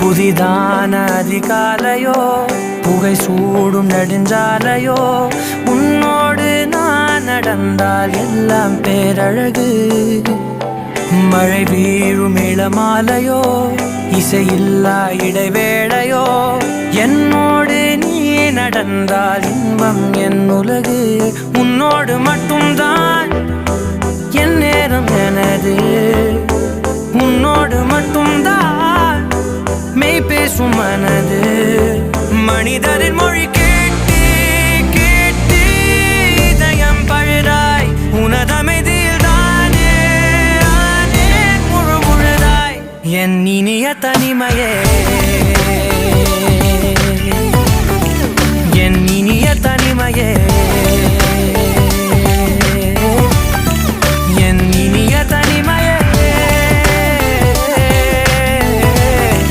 புதிதான அதிகாலையோ புகை சூடும் நெடுஞ்சாலையோ உன்னோடு நான் நடந்தால் எல்லாம் பேரழகு. மழை வீழும் இளமாலையோ இசையில்லா இடைவேளையோ என்னோடு நீ நடந்தால் இன்பம் என் உலகு. உன்னோடு மட்டும்தான் என் நேரம் எனது, உன்னோடு மட்டும்தான் மெய் பேசும் மனது. மனிதரின் மொழி கேட்டு கேட்டு இதயம் பழுதாய் உனதமைதியில் தானே ஆனே முழு முழுதாய். என் இனிய தனிமையே, என் இனிய தனிமையே.